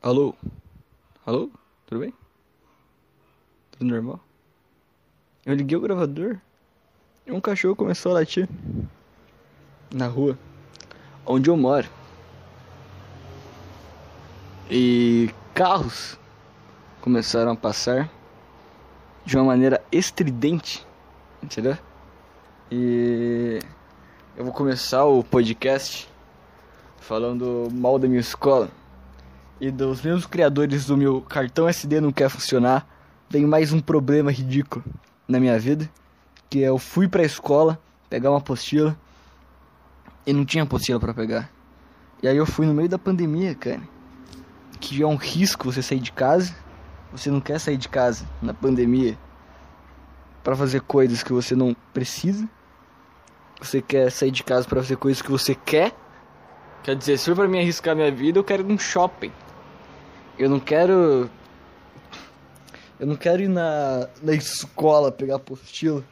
Alô? Alô? Tudo bem? Tudo normal? Eu liguei o gravador e um cachorro começou a latir na rua onde eu moro. E carros começaram a passar de uma maneira estridente, entendeu? E eu vou começar o podcast falando mal da minha escola. E dos mesmos criadores do meu cartão SD não quer funcionar. Vem mais um problema ridículo na minha vida, que é eu fui pra escola pegar uma apostila e não tinha apostila pra pegar. E aí eu fui no meio da pandemia, cara, que é um risco você sair de casa. Você não quer sair de casa na pandemia pra fazer coisas que você não precisa. Você quer sair de casa pra fazer coisas que você quer. Quer dizer, se for pra mim arriscar minha vida, eu quero ir num shopping. Eu não quero ir na escola pegar apostila.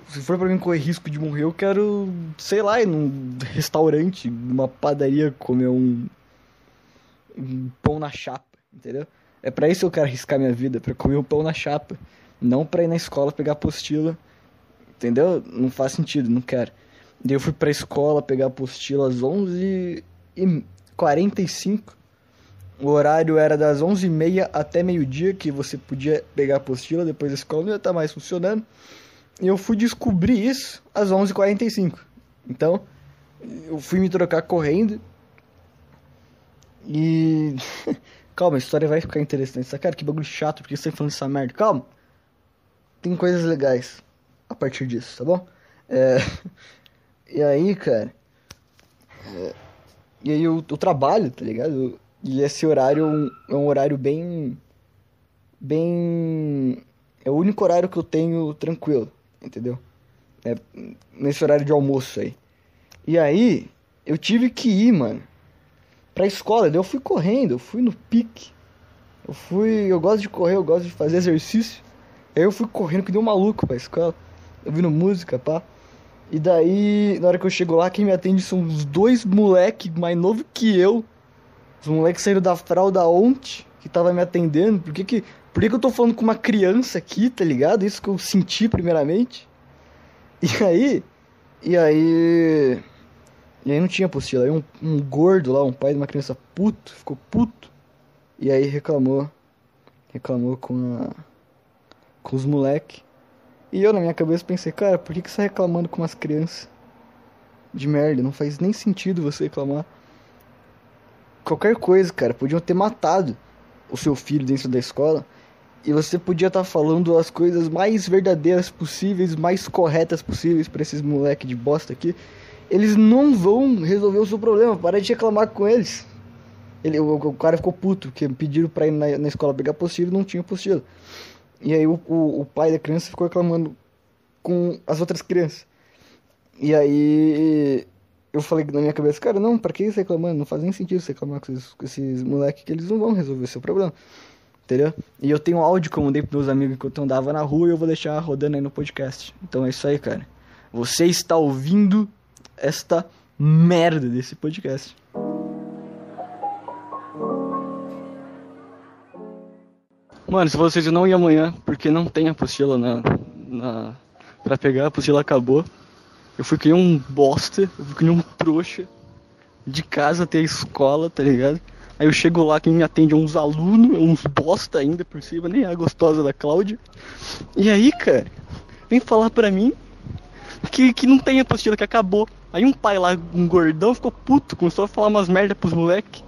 Se for pra mim correr risco de morrer, eu quero, sei lá, ir num restaurante, numa padaria, comer um pão na chapa, entendeu? É pra isso que eu quero arriscar minha vida, pra comer um pão na chapa. Não pra ir na escola pegar apostila, entendeu? Não faz sentido, não quero. Daí eu fui pra escola pegar apostila às 11h45. O horário era das 11h30 até meio-dia, que você podia pegar a apostila, depois a escola não ia estar mais funcionando. E eu fui descobrir isso às 11h45. Então, eu fui me trocar correndo. E... Calma, a história vai ficar interessante. Cara, que bagulho chato, porque você tá falando essa merda. Calma. Tem coisas legais a partir disso, tá bom? E aí, cara... E aí eu trabalho, tá ligado? E esse horário é um horário bem... É o único horário que eu tenho tranquilo, entendeu? É nesse horário de almoço aí. E aí, eu tive que ir, mano, pra escola. Daí eu fui correndo, eu fui no pique. Eu gosto de correr, eu gosto de fazer exercício. Aí eu fui correndo que deu um maluco pra escola. Ouvindo música, pá. E daí, na hora que eu chego lá, quem me atende são uns dois moleque mais novo que eu. Os moleques saíram da fralda ontem, que tava me atendendo. Por que eu tô falando com uma criança aqui, tá ligado? Isso que eu senti primeiramente. E aí não tinha apostila. Aí um gordo lá, um pai de uma criança puto, ficou puto. E aí reclamou com os moleques. E eu na minha cabeça pensei, cara, por que você tá reclamando com umas crianças? De merda, não faz nem sentido você reclamar. Qualquer coisa, cara, podiam ter matado o seu filho dentro da escola e você podia estar falando as coisas mais verdadeiras possíveis, mais corretas possíveis pra esses moleque de bosta aqui. Eles não vão resolver o seu problema, para de reclamar com eles. O cara ficou puto, porque pediram pra ir na escola pegar apostila e não tinha apostila. E aí o pai da criança ficou reclamando com as outras crianças. E aí... Eu falei na minha cabeça, cara, não, pra que isso reclamando? Não faz nem sentido você reclamar com esses moleques, que eles não vão resolver o seu problema, entendeu? E eu tenho um áudio que eu mandei pros meus amigos enquanto eu andava na rua e eu vou deixar rodando aí no podcast. Então é isso aí, cara. Você está ouvindo esta merda desse podcast. Mano, se vocês não ir amanhã, porque não tem apostila pra pegar, a apostila acabou. Eu fui que nem um bosta, eu fui que nem um trouxa, de casa até a escola, tá ligado? Aí eu chego lá, quem me atende é uns alunos, uns bosta ainda por cima, nem a gostosa da Cláudia. E aí, cara, vem falar pra mim que não tem apostila, que acabou. Aí um pai lá, um gordão, ficou puto, começou a falar umas merda pros moleque.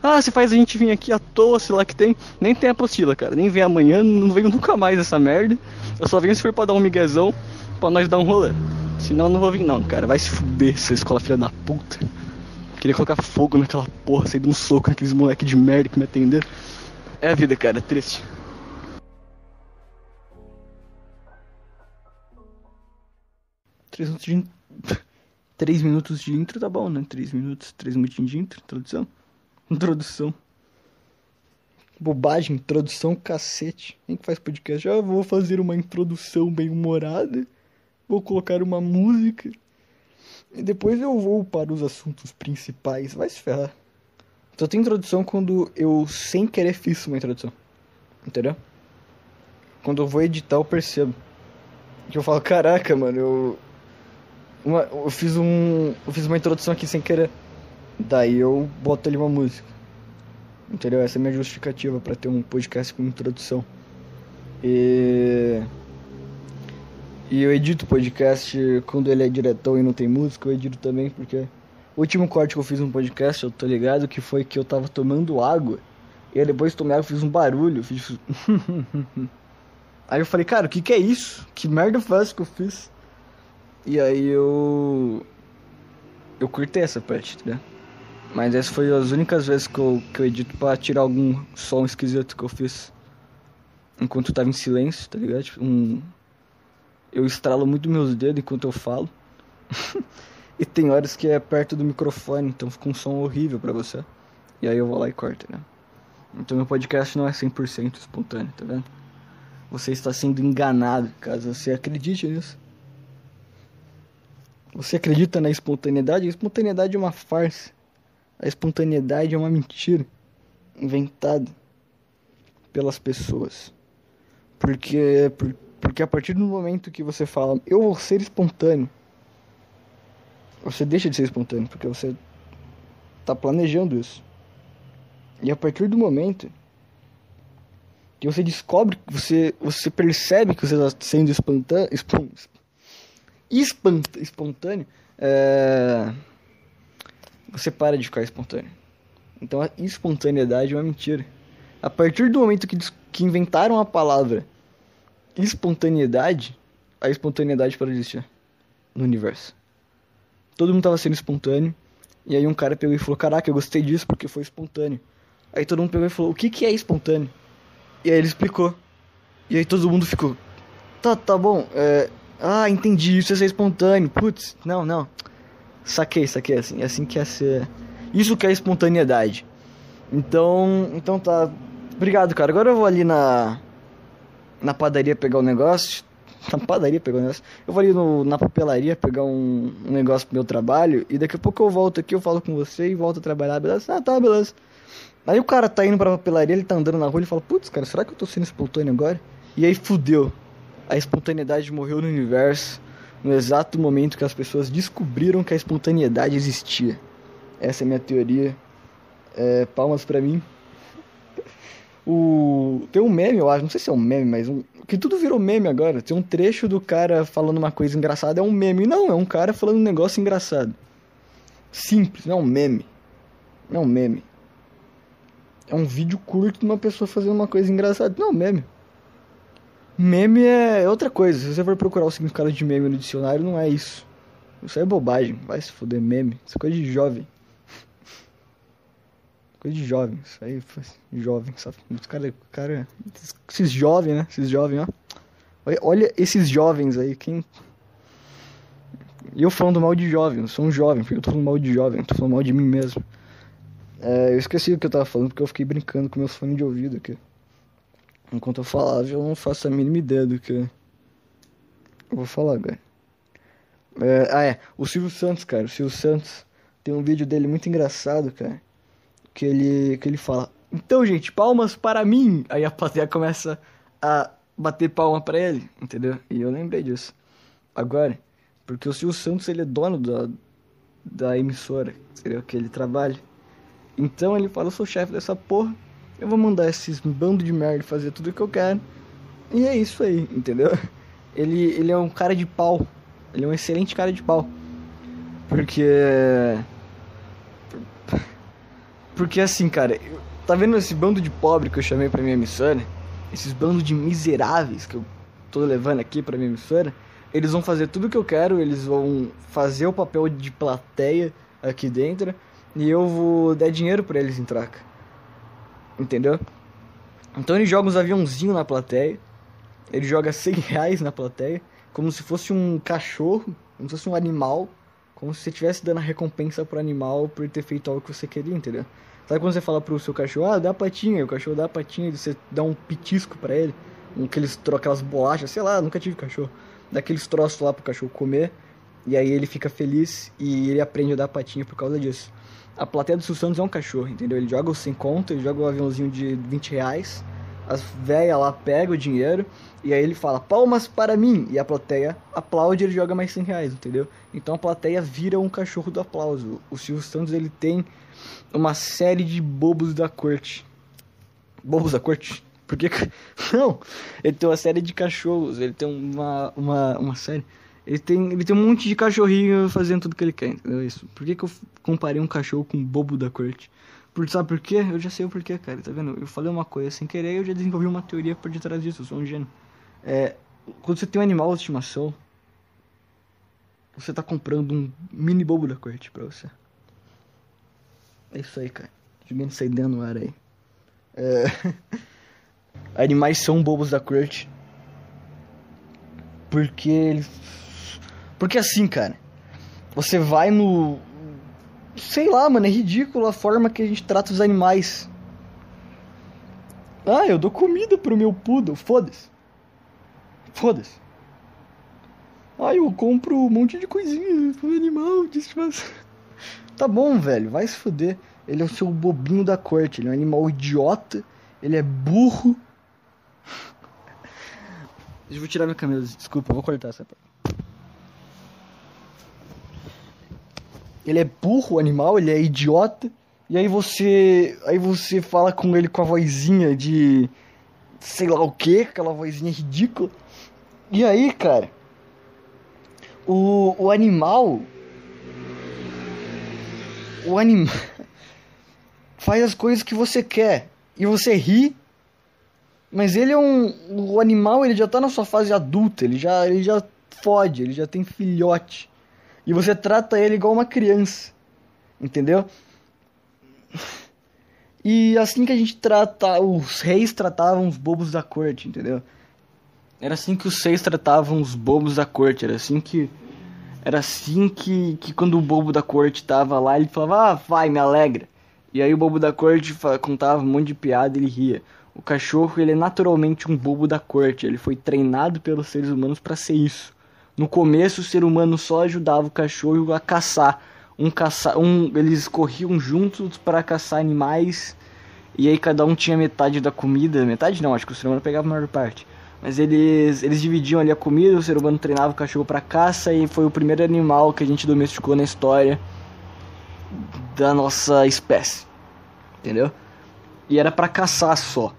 Ah, você faz a gente vir aqui à toa, sei lá que tem. Nem tem apostila, cara, nem vem amanhã, não venho nunca mais essa merda. Eu só venho se for pra dar um miguezão, pra nós dar um rolê. Senão eu não vou vir não, cara. Vai se fuder, essa escola filha da puta. Queria colocar fogo naquela porra, sair de um soco naqueles moleque de merda que me atenderam. É a vida, cara, é triste. 3 minutos de intro tá bom, né? 3 minutinhos de intro, introdução. Bobagem, introdução, cacete. Quem que faz podcast? Ah, vou fazer uma introdução bem humorada. Vou colocar uma música. E depois eu vou para os assuntos principais. Vai se ferrar. Só tem introdução quando eu, sem querer, fiz uma introdução. Entendeu? Quando eu vou editar, eu percebo. Que eu falo, caraca, mano, eu fiz uma introdução aqui sem querer. Daí eu boto ali uma música. Entendeu? Essa é a minha justificativa pra ter um podcast com introdução. E eu edito o podcast quando ele é diretão e não tem música, eu edito também, porque o último corte que eu fiz no podcast, eu tô ligado, que foi que eu tava tomando água. E aí depois de tomar água, eu fiz um barulho, eu fiz... Aí eu falei, cara, o que é isso? Que merda fácil que eu fiz? E aí eu curtei essa parte, tá ligado? Mas essas foram as únicas vezes que eu edito pra tirar algum som esquisito que eu fiz. Enquanto eu tava em silêncio, tá ligado? Tipo, eu estralo muito meus dedos enquanto eu falo. E tem horas que é perto do microfone, então fica um som horrível pra você. E aí eu vou lá e corto, né? Então meu podcast não é 100% espontâneo, tá vendo? Você está sendo enganado, caso você acredite nisso. Você acredita na espontaneidade? A espontaneidade é uma farsa. A espontaneidade é uma mentira inventada pelas pessoas. Porque a partir do momento que você fala, eu vou ser espontâneo, você deixa de ser espontâneo, porque você tá planejando isso. E a partir do momento que você descobre, você percebe que você está sendo espontâneo, você para de ficar espontâneo. Então a espontaneidade é uma mentira. A partir do momento que inventaram a palavra espontaneidade, a espontaneidade parou de existir no universo. Todo mundo tava sendo espontâneo, e aí um cara pegou e falou, caraca, eu gostei disso porque foi espontâneo. Aí todo mundo pegou e falou, o que é espontâneo? E aí ele explicou. E aí todo mundo ficou, tá bom, entendi, isso é ser espontâneo. Putz, não. Saquei, assim, é assim que é ser. Isso que é espontaneidade. Então tá. Obrigado, cara. Agora eu vou ali na padaria pegar um negócio. Na padaria pegar um negócio. Eu vou ali na papelaria pegar um negócio pro meu trabalho. E daqui a pouco eu volto aqui, eu falo com você e volto a trabalhar, beleza? Ah, tá, beleza. Aí o cara tá indo pra papelaria, ele tá andando na rua, ele fala, putz, cara, será que eu tô sendo espontâneo agora? E aí fudeu. A espontaneidade morreu no universo no exato momento que as pessoas descobriram que a espontaneidade existia. Essa é a minha teoria. Palmas pra mim. Tem um meme, eu acho, não sei se é um meme, mas que tudo virou meme agora. Tem um trecho do cara falando uma coisa engraçada, é um meme. Não, é um cara falando um negócio engraçado. Simples, não é um meme. Não é um meme. É um vídeo curto de uma pessoa fazendo uma coisa engraçada. Não, meme. Meme é outra coisa. Se você for procurar o significado de meme no dicionário, não é isso. Isso é bobagem. Vai se foder, meme. Isso é coisa de jovem. Coisa de jovem. Isso aí, jovem. Sabe? Os cara, esses jovens, né? Esses jovens, ó. Olha esses jovens aí. E eu falando mal de jovem. Eu sou um jovem, porque eu tô falando mal de jovem. Eu tô falando mal de mim mesmo. Eu esqueci o que eu tava falando, porque eu fiquei brincando com meus fones de ouvido aqui. Enquanto eu falava, eu não faço a mínima ideia do que eu vou falar agora. O Silvio Santos, cara. O Silvio Santos tem um vídeo dele muito engraçado, cara. Que ele fala, então, gente, palmas para mim. Aí a plateia começa a bater palma pra ele, entendeu? E eu lembrei disso agora. Porque o Silvio Santos, ele é dono da emissora, seria que ele trabalha. Então ele fala, eu sou o chefe dessa porra, eu vou mandar esses bando de merda fazer tudo o que eu quero. E é isso aí, entendeu? Ele é um cara de pau. Ele é um excelente cara de pau. Porque assim, cara, tá vendo esse bando de pobre que eu chamei pra minha emissora? Esses bandos de miseráveis que eu tô levando aqui pra minha emissora? Eles vão fazer tudo o que eu quero, eles vão fazer o papel de plateia aqui dentro. E eu vou dar dinheiro pra eles em troca. Entendeu? Então ele joga uns aviãozinhos na plateia. Ele joga R$100 na plateia. Como se fosse um cachorro. Como se fosse um animal. Como se você estivesse dando a recompensa pro animal por ter feito algo que você queria, entendeu? Sabe quando você fala pro seu cachorro, dá a patinha. E o cachorro dá a patinha e você dá um pitisco pra ele. Aquelas bolachas, sei lá, nunca tive cachorro. Dá aqueles troços lá pro cachorro comer. E aí ele fica feliz e ele aprende a dar a patinha por causa disso. A plateia do Silvio Santos é um cachorro, entendeu? Ele joga o sem conto, ele joga o aviãozinho de R$ 20. As velhas lá pegam o dinheiro e aí ele fala, palmas para mim. E a plateia aplaude e ele joga mais R$ 100, entendeu? Então a plateia vira um cachorro do aplauso. O Silvio Santos, ele tem uma série de bobos da corte. Bobos da corte? Por que? Não! Ele tem uma série de cachorros. Ele tem uma série. Ele tem um monte de cachorrinho fazendo tudo que ele quer, entendeu? Isso. Por que eu comparei um cachorro com um bobo da corte? Sabe por quê? Eu já sei o porquê, cara, tá vendo? Eu falei uma coisa sem querer e eu já desenvolvi uma teoria por detrás disso, eu sou um gênio. Quando você tem um animal de estimação, você tá comprando um mini bobo da corte pra você. É isso aí, cara. Jogando isso aí dentro no ar aí. Animais são bobos da corte. Porque assim, cara, você vai no... Sei lá, mano, é ridículo a forma que a gente trata os animais. Ah, eu dou comida pro meu poodle, foda-se. Foda-se. Ah, eu compro um monte de coisinha pro animal de estimação. Tá bom, velho, vai se fuder. Ele é o seu bobinho da corte, ele é um animal idiota, ele é burro. Eu vou tirar minha camisa, desculpa, eu vou cortar essa parte. Ele é burro, o animal, ele é idiota. E aí você fala com ele com a vozinha de... sei lá o que, aquela vozinha ridícula. E aí, cara... O animal... O animal... faz as coisas que você quer. E você ri. Mas ele é o animal, ele já tá na sua fase adulta. Ele já fode, ele já tem filhote. E você trata ele igual uma criança. Entendeu? E assim que a gente trata... Os reis tratavam os bobos da corte, entendeu? Era assim que os reis tratavam os bobos da corte. Era assim que quando o bobo da corte tava lá, ele falava, ah, vai, me alegra. E aí o bobo da corte contava um monte de piada e ele ria. O cachorro, ele é naturalmente um bobo da corte. Ele foi treinado pelos seres humanos para ser isso. No começo, o ser humano só ajudava o cachorro a caçar. Eles corriam juntos para caçar animais. E aí cada um tinha metade da comida. Metade não, acho que o ser humano pegava a maior parte. Mas eles dividiam ali a comida. O ser humano treinava o cachorro para caça. E foi o primeiro animal que a gente domesticou na história da nossa espécie. Entendeu? E era para caçar só.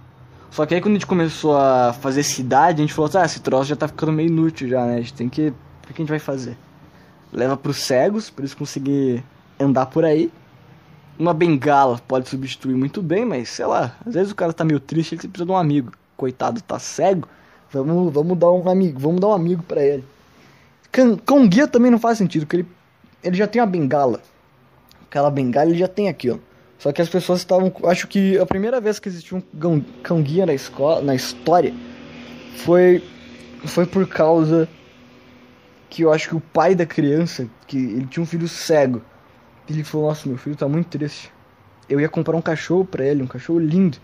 Só que aí quando a gente começou a fazer cidade, a gente falou, esse troço já tá ficando meio inútil já, né? A gente tem que... O que a gente vai fazer? Leva pros cegos, pra eles conseguirem andar por aí. Uma bengala pode substituir muito bem, mas sei lá, às vezes o cara tá meio triste, ele precisa de um amigo. Coitado, tá cego. Vamos dar um amigo pra ele. Cão guia também não faz sentido, porque ele já tem uma bengala. Aquela bengala ele já tem aqui, ó. Só que as pessoas estavam... Acho que a primeira vez que existiu um cão-guia na história foi por causa que eu acho que o pai da criança, que ele tinha um filho cego. Ele falou, nossa, meu filho tá muito triste. Eu ia comprar um cachorro pra ele, um cachorro lindo.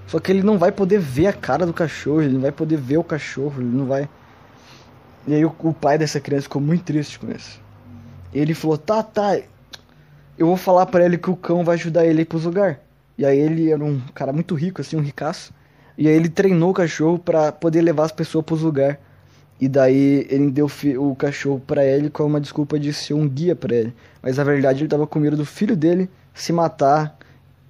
Só que ele não vai poder ver a cara do cachorro, ele não vai poder ver o cachorro, ele não vai... E aí o pai dessa criança ficou muito triste com isso. E ele falou, tá... Eu vou falar pra ele que o cão vai ajudar ele a ir pros lugares. E aí ele era um cara muito rico, assim, um ricaço. E aí ele treinou o cachorro pra poder levar as pessoas pros lugares. E daí ele deu o cachorro pra ele com uma desculpa de ser um guia pra ele. Mas na verdade ele tava com medo do filho dele se matar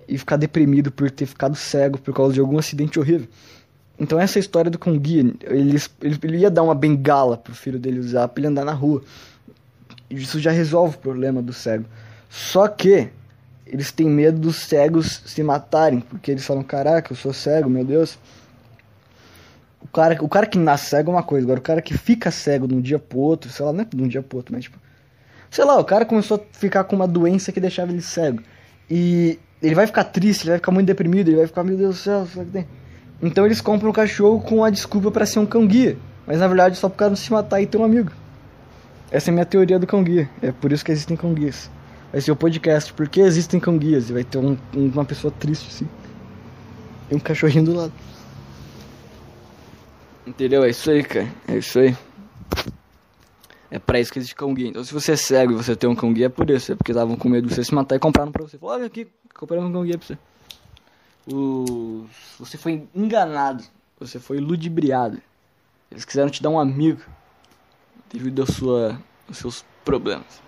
e ficar deprimido por ter ficado cego por causa de algum acidente horrível. Então essa é a história do cão guia. Ele ia dar uma bengala pro filho dele usar pra ele andar na rua. Isso já resolve o problema do cego. Só que eles têm medo dos cegos se matarem, porque eles falam, caraca, eu sou cego, meu Deus. O cara que nasce cego é uma coisa, agora o cara que fica cego de um dia pro outro, sei lá, não é de um dia pro outro, mas tipo... Sei lá, o cara começou a ficar com uma doença que deixava ele cego. E ele vai ficar triste, ele vai ficar muito deprimido, ele vai ficar, meu Deus do céu, será que tem? Então eles compram um cachorro com a desculpa pra ser um cão-guia. Mas na verdade só pro cara não se matar e ter um amigo. Essa é a minha teoria do cão-guia, é por isso que existem cão-guias. Vai ser o podcast, por que existem cão-guias? E vai ter uma pessoa triste, assim. E um cachorrinho do lado. Entendeu? É isso aí, cara. É isso aí. É pra isso que existe cão guia. Então se você é cego e você tem um cão guia, é por isso. É porque estavam com medo de você se matar e compraram pra você. Falaram, olha aqui, compraram um cão guia pra você. Você foi enganado. Você foi ludibriado. Eles quiseram te dar um amigo devido aos seus problemas.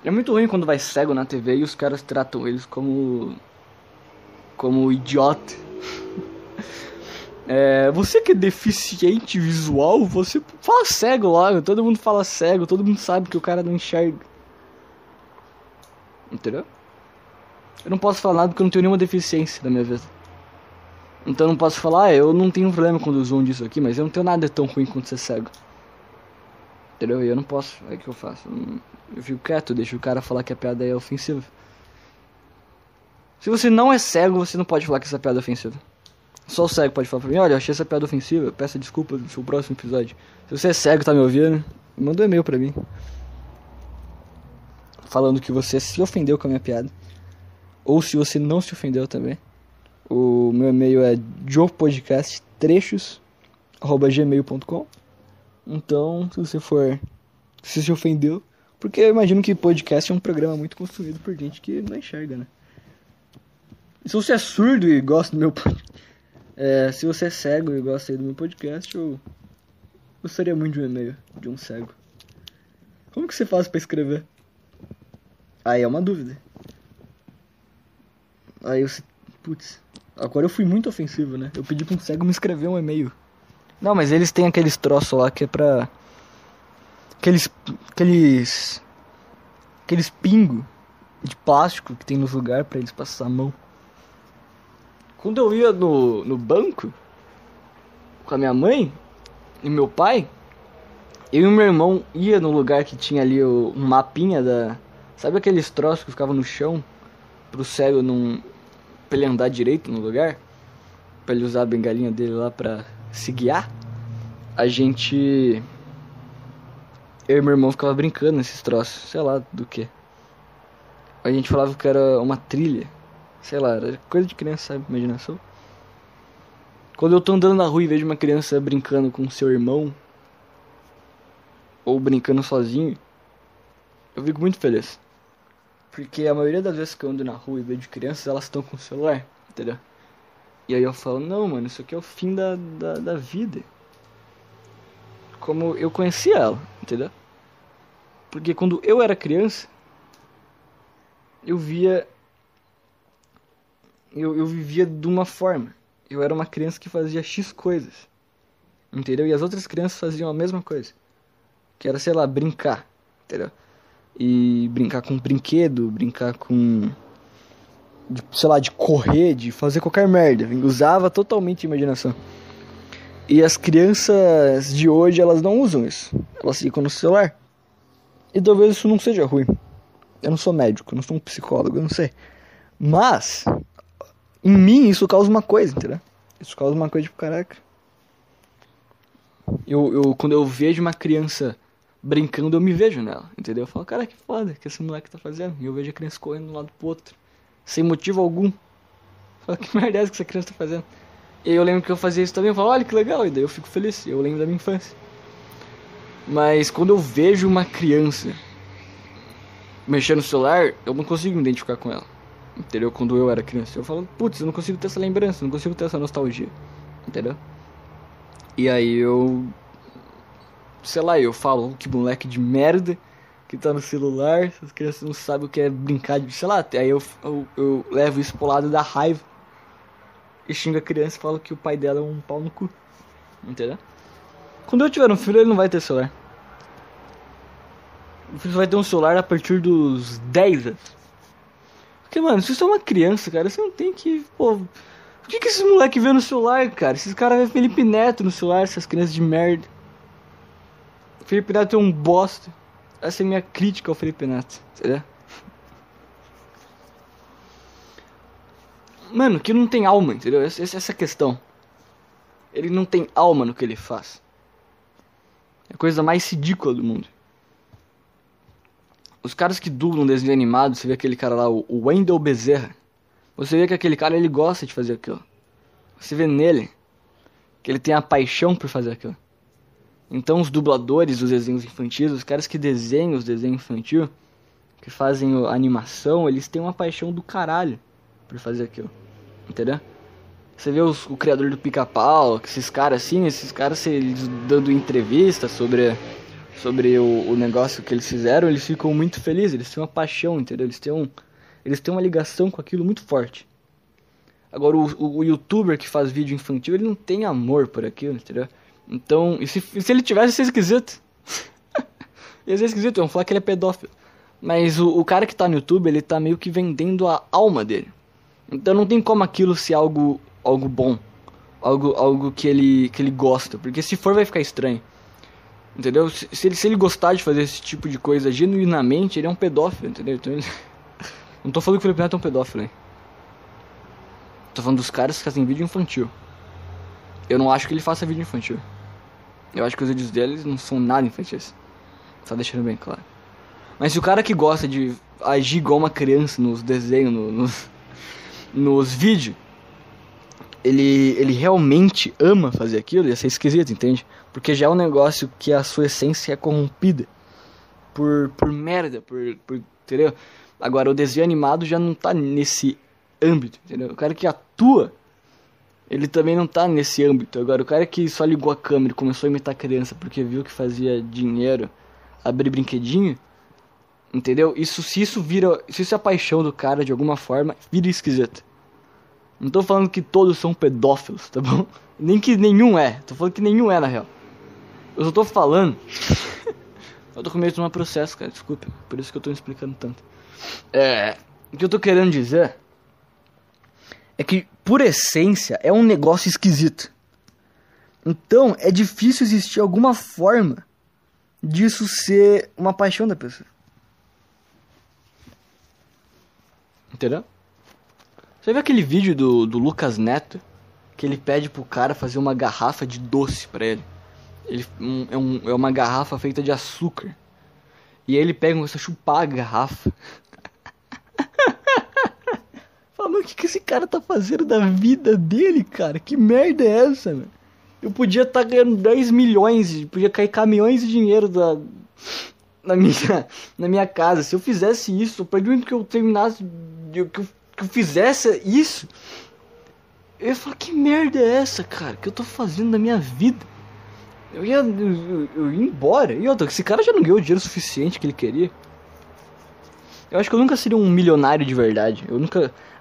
É muito ruim quando vai cego na TV e os caras tratam eles como idiota. Você que é deficiente visual, você fala cego logo. Todo mundo fala cego, todo mundo sabe que o cara não enxerga. Entendeu? Eu não posso falar nada porque eu não tenho nenhuma deficiência na minha vida. Então eu não posso falar, eu não tenho problema quando usam disso aqui, mas eu não tenho nada tão ruim quanto ser cego. Entendeu? E eu não posso, é o que eu faço. Eu fico quieto, deixo o cara falar que a piada é ofensiva. Se você não é cego, você não pode falar que essa piada é ofensiva. Só o cego pode falar pra mim, olha, eu achei essa piada ofensiva, peça desculpa no seu próximo episódio. Se você é cego e tá me ouvindo, manda um e-mail pra mim. Falando que você se ofendeu com a minha piada. Ou se você não se ofendeu também. O meu e-mail é jopodcasttrechos@gmail.com. Então, se se ofendeu, porque eu imagino que podcast é um programa muito consumido por gente que não enxerga, né? E se você é surdo e gosta do meu podcast, se você é cego e gosta aí do meu podcast, eu gostaria muito de um e-mail de um cego. Como que você faz pra escrever? Aí é uma dúvida. Aí você... Putz, agora eu fui muito ofensivo, né? Eu pedi pra um cego me escrever um e-mail. Não, mas eles têm aqueles troços lá que é pra... Aqueles pingos de plástico que tem nos lugares pra eles passar a mão. Quando eu ia no banco com a minha mãe e meu pai, eu e o meu irmão ia no lugar que tinha ali um mapinha da... Sabe aqueles troços que ficavam no chão pro cego não... pra ele andar direito no lugar? Pra ele usar a bengalinha dele lá pra se guiar? A gente... Eu e meu irmão ficava brincando nesses troços, sei lá do que. A gente falava que era uma trilha. Sei lá, era coisa de criança, sabe? Imaginação. Quando eu tô andando na rua e vejo uma criança brincando com seu irmão, ou brincando sozinho, eu fico muito feliz. Porque a maioria das vezes que eu ando na rua e vejo crianças, elas estão com o celular, entendeu? E aí eu falo, não, mano, isso aqui é o fim da vida. Como eu conheci ela, entendeu? Porque quando eu era criança, eu vivia de uma forma. Eu era uma criança que fazia X coisas, entendeu? E as outras crianças faziam a mesma coisa. Que era, sei lá, brincar, entendeu? E brincar com brinquedo, brincar com... sei lá, de correr, de fazer qualquer merda. Eu usava totalmente a imaginação. E as crianças de hoje, elas não usam isso. Elas ficam no celular. E talvez isso não seja ruim. Eu não sou médico, eu não sou um psicólogo, eu não sei. Mas, em mim, isso causa uma coisa, entendeu? Isso causa uma coisa tipo, caraca. Quando eu vejo uma criança brincando, eu me vejo nela, entendeu? Eu falo, cara, que foda que esse moleque tá fazendo. E eu vejo a criança correndo de um lado pro outro, sem motivo algum. Eu falo, que merda é essa que essa criança tá fazendo? E aí eu lembro que eu fazia isso também, eu falo, olha que legal, e daí eu fico feliz, eu lembro da minha infância. Mas quando eu vejo uma criança mexendo no celular, eu não consigo me identificar com ela, entendeu? Quando eu era criança, eu falo, putz, eu não consigo ter essa lembrança, não consigo ter essa nostalgia, entendeu? E aí sei lá, eu falo, que moleque de merda que tá no celular, essas crianças não sabem o que é brincar de, sei lá, aí eu levo isso pro lado da raiva e xingo a criança e falo que o pai dela é um pau no cu, entendeu? Quando eu tiver um filho, ele não vai ter celular. O filho vai ter um celular a partir dos 10 anos. Porque, mano, se você é uma criança, cara, você não tem que... Pô, o que esses moleques vê no celular, cara? Esses caras vê Felipe Neto no celular, essas crianças de merda. Felipe Neto é um bosta. Essa é a minha crítica ao Felipe Neto, entendeu? Mano, que não tem alma, entendeu? Essa é a questão. Ele não tem alma no que ele faz. É a coisa mais ridícula do mundo. Os caras que dublam desenho animado, você vê aquele cara lá, o Wendell Bezerra. Você vê que aquele cara, ele gosta de fazer aquilo. Você vê nele que ele tem a paixão por fazer aquilo. Então os dubladores dos desenhos infantis, os caras que desenham os desenhos infantis, que fazem a animação, eles têm uma paixão do caralho por fazer aquilo, entendeu? Você vê o criador do Pica-Pau, esses caras eles dando entrevista sobre o negócio que eles fizeram, eles ficam muito felizes, eles têm uma paixão, entendeu? Eles têm uma ligação com aquilo muito forte. Agora, o youtuber que faz vídeo infantil, ele não tem amor por aquilo, entendeu? Então, e se ele tivesse, ia ser esquisito. Ia ser esquisito, vamos falar que ele é pedófilo. Mas o cara que tá no YouTube, ele tá meio que vendendo a alma dele. Então não tem como aquilo ser algo bom. Algo que ele gosta. Porque se for, vai ficar estranho. Entendeu? Se ele gostar de fazer esse tipo de coisa genuinamente, ele é um pedófilo, entendeu? Então, não tô falando que o Felipe Neto é um pedófilo, hein? Tô falando dos caras que fazem vídeo infantil. Eu não acho que ele faça vídeo infantil. Eu acho que os vídeos deles não são nada infantis. Só deixando bem claro. Mas se o cara que gosta de agir igual uma criança nos desenhos, nos vídeos, ele realmente ama fazer aquilo, ia ser esquisito, entende? Porque já é um negócio que a sua essência é corrompida por merda, entendeu? Agora, o desenho animado já não tá nesse âmbito, entendeu? O cara que atua, ele também não tá nesse âmbito. Agora, o cara que só ligou a câmera e começou a imitar criança porque viu que fazia dinheiro, abrir brinquedinho, entendeu? Se isso é a paixão do cara de alguma forma, vira esquisito. Não tô falando que todos são pedófilos, tá bom? Nem que nenhum é. Tô falando que nenhum é, na real. Eu só tô falando... Eu tô com medo de tomar processo, cara. Desculpa. Por isso que eu tô me explicando tanto. O que eu tô querendo dizer é que, por essência, é um negócio esquisito. Então, é difícil existir alguma forma disso ser uma paixão da pessoa. Entendeu? Você viu aquele vídeo do Lucas Neto? Que ele pede pro cara fazer uma garrafa de doce pra ele. É uma garrafa feita de açúcar. E aí ele pega e começa a chupar a garrafa. Fala, mano, o que esse cara tá fazendo da vida dele, cara? Que merda é essa, mano? Eu podia estar ganhando 10 milhões, podia cair caminhões de dinheiro na minha casa. Se eu fizesse isso, a partir do momento que eu terminasse, que eu fizesse isso, eu ia falar, que merda é essa, cara? Que eu tô fazendo da minha vida? Eu ia embora. E outra, esse cara já não ganhou o dinheiro suficiente que ele queria. Eu acho que eu nunca seria um milionário de verdade.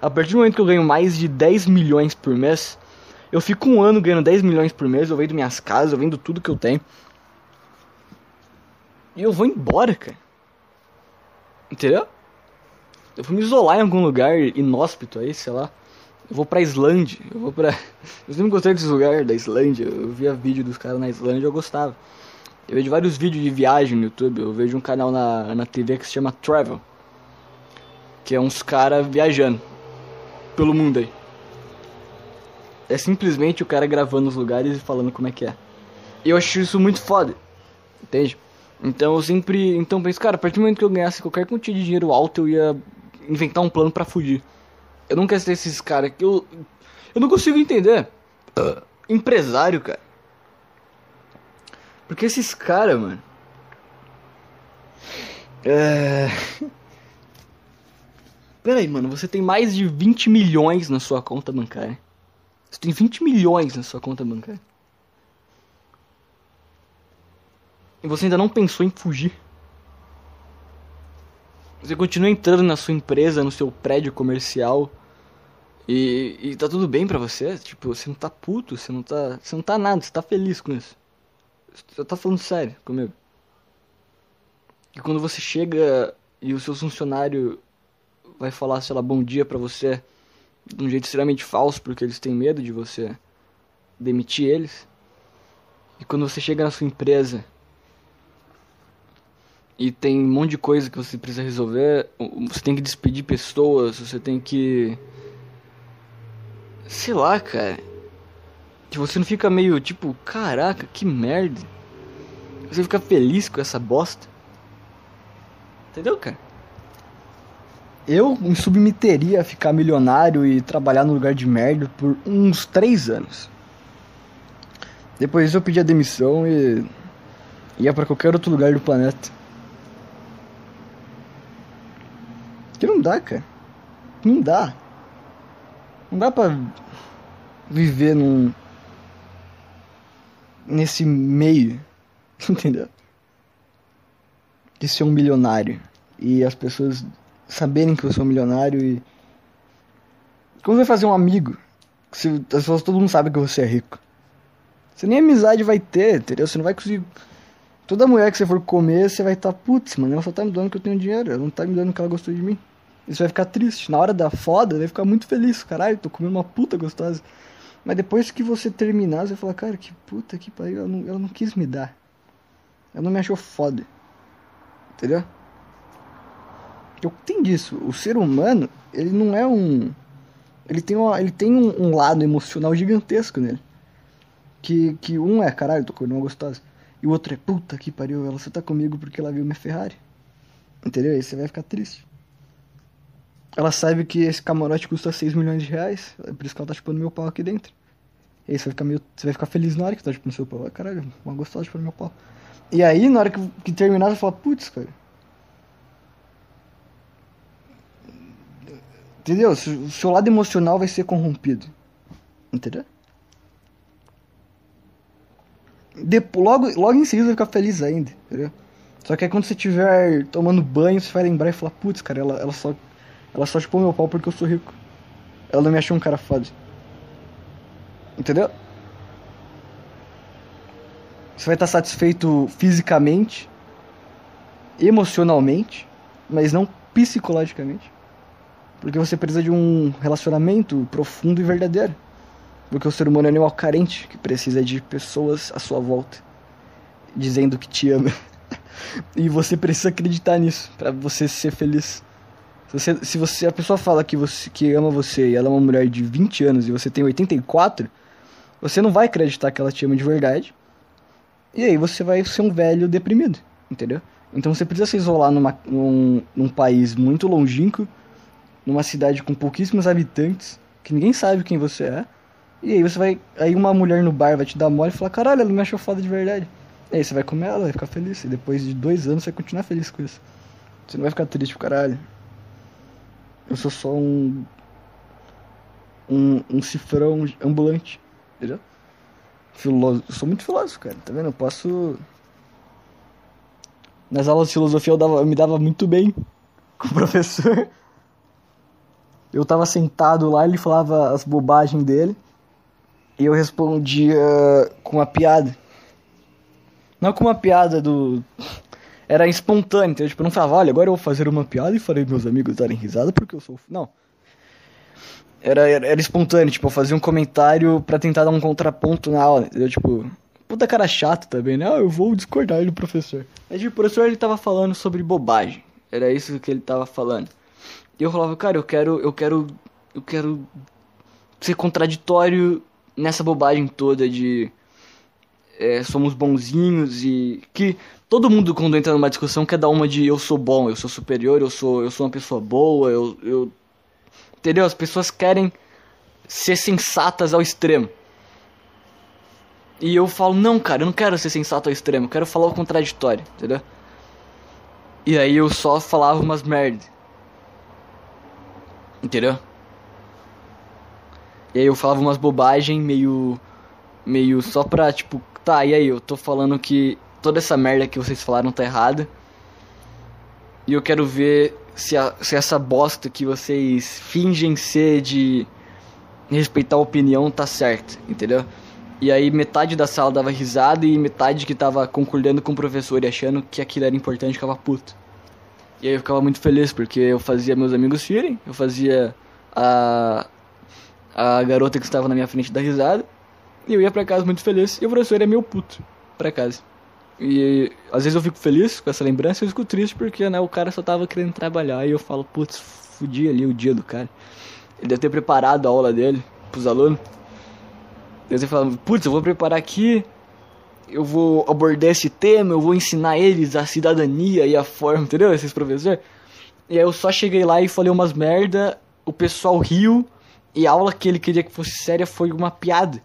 A partir do momento que eu ganho mais de 10 milhões por mês, eu fico um ano ganhando 10 milhões por mês, eu vendo minhas casas, eu vendo tudo que eu tenho. E eu vou embora, cara. Entendeu? Eu vou me isolar em algum lugar inóspito aí, sei lá. Eu vou pra Islândia. Eu sempre gostei desse lugar da Islândia. Eu via vídeo dos caras na Islândia, eu gostava. Eu vejo vários vídeos de viagem no YouTube. Eu vejo um canal na TV que se chama Travel, que é uns caras viajando pelo mundo aí. É simplesmente o cara gravando os lugares e falando como é que é. E eu acho isso muito foda, entende? Então eu penso, cara, a partir do momento que eu ganhasse qualquer quantia de dinheiro alto, eu ia inventar um plano pra fugir. Eu não quero ser esses caras que eu não consigo entender. Empresário, cara. Porque esses caras, mano... Pera aí, mano, você tem mais de 20 milhões na sua conta bancária. Você tem 20 milhões na sua conta bancária. E você ainda não pensou em fugir. Você continua entrando na sua empresa, no seu prédio comercial. E tá tudo bem pra você? Tipo, você não tá puto, você não tá nada, você tá feliz com isso. Você tá falando sério comigo. E quando você chega e o seu funcionário vai falar, sei lá, bom dia pra você de um jeito extremamente falso, porque eles têm medo de você demitir eles. E quando você chega na sua empresa e tem um monte de coisa que você precisa resolver, você tem que despedir pessoas, você tem que... Sei lá, cara. Que você não fica meio tipo, caraca, que merda. Você fica feliz com essa bosta. Entendeu, cara? Eu me submeteria a ficar milionário e trabalhar num lugar de merda por uns 3 anos. Depois eu pedi a demissão e Ia pra qualquer outro lugar do planeta. Que não dá, cara. Não dá. Não dá pra viver nesse meio. Entendeu? De ser um milionário. E as pessoas saberem que você é um milionário e... Como você vai fazer um amigo? Se as pessoas, todo mundo sabe que você é rico. Você nem amizade vai ter, entendeu? Você não vai conseguir... Toda mulher que você for comer, você vai estar... Putz, mano, ela só tá me dando que eu tenho dinheiro. Ela não tá me dando que ela gostou de mim. E você vai ficar triste. Na hora da foda, vai ficar muito feliz. Caralho, tô comendo uma puta gostosa. Mas depois que você terminar, você vai falar... Cara, que puta que pariu. Ela não quis me dar. Ela não me achou foda. Entendeu? Eu tenho disso. O ser humano, ele não é um... Ele tem um lado emocional gigantesco nele. Que um é, caralho, tô comendo uma gostosa. E o outro é, puta que pariu, ela só tá comigo porque ela viu minha Ferrari. Entendeu? Aí você vai ficar triste. Ela sabe que esse camarote custa 6 milhões de reais. É por isso que ela tá chupando meu pau aqui dentro. E aí você vai ficar feliz na hora que tá chupando seu pau. Caralho, uma gostosa chupando meu pau. E aí, na hora que terminar, você fala, putz, cara. Entendeu? O seu lado emocional vai ser corrompido. Entendeu? Logo em seguida você vai ficar feliz ainda, entendeu? Só que aí quando você estiver tomando banho, você vai lembrar e falar, putz, cara, ela só chupou meu pau porque eu sou rico. Ela não me achou um cara foda. Entendeu? Você vai estar satisfeito fisicamente, emocionalmente, mas não psicologicamente. Porque você precisa de um relacionamento profundo e verdadeiro. Porque o ser humano é um animal carente, que precisa de pessoas à sua volta, dizendo que te ama. E você precisa acreditar nisso, pra você ser feliz. Se a pessoa fala que ama você e ela é uma mulher de 20 anos e você tem 84, você não vai acreditar que ela te ama de verdade. E aí você vai ser um velho deprimido, entendeu? Então você precisa se isolar num país muito longínquo, numa cidade com pouquíssimos habitantes, que ninguém sabe quem você é. E aí aí uma mulher no bar vai te dar mole e falar, caralho, ela me achou foda de verdade. E aí você vai comer ela, vai ficar feliz. E depois de 2 anos você vai continuar feliz com isso. Você não vai ficar triste pro caralho. Eu sou só um cifrão ambulante, entendeu? Eu sou muito filósofo, cara, tá vendo? Eu posso... Nas aulas de filosofia eu me dava muito bem com o professor. Eu tava sentado lá, ele falava as bobagens dele. E eu respondia com uma piada. Não com uma piada do... Era espontâneo, então, tipo, eu não falava, olha, agora eu vou fazer uma piada e farei meus amigos darem risada porque eu sou... Não. Era espontâneo, tipo, eu fazia um comentário pra tentar dar um contraponto na aula, entendeu? Tipo, puta cara chato também, né? Ah, eu vou discordar do professor. Aí, tipo, o professor, ele tava falando sobre bobagem. Era isso que ele tava falando. E eu falava, cara, eu quero ser contraditório nessa bobagem toda de somos bonzinhos e que todo mundo quando entra numa discussão quer dar uma de eu sou bom, eu sou superior, eu sou uma pessoa boa, entendeu? As pessoas querem ser sensatas ao extremo. E eu falo, não, cara, eu não quero ser sensato ao extremo, eu quero falar o contraditório, entendeu? E aí eu só falava umas merda. Entendeu? E aí eu falava umas bobagens meio só pra, tipo, tá, e aí, eu tô falando que toda essa merda que vocês falaram tá errada. E eu quero ver se essa bosta que vocês fingem ser de respeitar a opinião tá certa, entendeu? E aí metade da sala dava risada e metade que tava concordando com o professor e achando que aquilo era importante ficava puto. E aí eu ficava muito feliz porque eu fazia meus amigos rirem, eu fazia a garota que estava na minha frente dar risada, e eu ia pra casa muito feliz, e o professor é meio puto pra casa. E às vezes eu fico feliz com essa lembrança, eu fico triste porque, né, o cara só tava querendo trabalhar, e eu falo, putz, fudi ali o dia do cara. Ele deve ter preparado a aula dele pros alunos. Daí você fala, putz, eu vou preparar aqui, eu vou abordar esse tema, eu vou ensinar eles a cidadania e a forma, entendeu? Esses professores. E aí eu só cheguei lá e falei umas merda, o pessoal riu, e a aula que ele queria que fosse séria foi uma piada.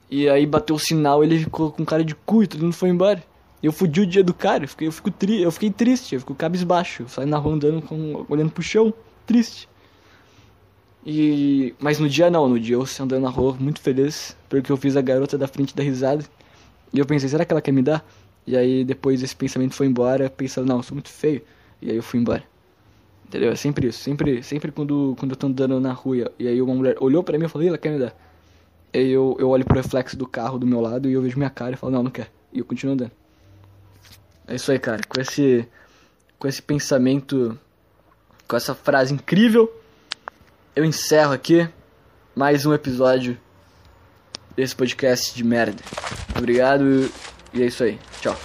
E aí bateu o sinal, ele ficou com cara de cu e todo mundo foi embora. Eu fudi o dia do cara, eu fiquei triste, eu fico cabisbaixo. Eu saio na rua andando, olhando pro chão, triste. Mas no dia não, no dia eu andando na rua muito feliz, porque eu fiz a garota da frente dar risada. E eu pensei, será que ela quer me dar? E aí depois esse pensamento foi embora, pensando, não, eu sou muito feio. E aí eu fui embora. Entendeu? É sempre isso, sempre quando eu tô andando na rua e aí uma mulher olhou pra mim e falou, ela quer me dar. Aí eu olho pro reflexo do carro do meu lado e eu vejo minha cara e falo, não quer. E eu continuo andando. É isso aí, cara. Com esse pensamento, com essa frase incrível, eu encerro aqui mais um episódio desse podcast de merda. Obrigado e é isso aí. Tchau.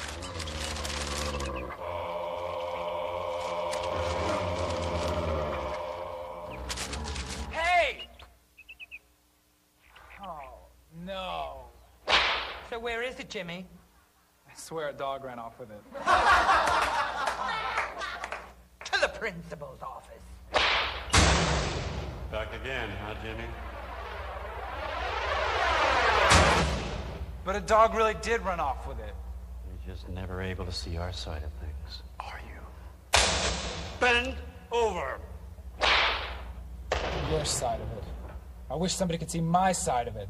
Hey! Oh, no. So where is it, Jimmy? I swear a dog ran off with it. To the principal's office. Back again, huh, Jimmy? But a dog really did run off with it. You're just never able to see our side of things, are you? Bend over! Your side of it. I wish somebody could see my side of it.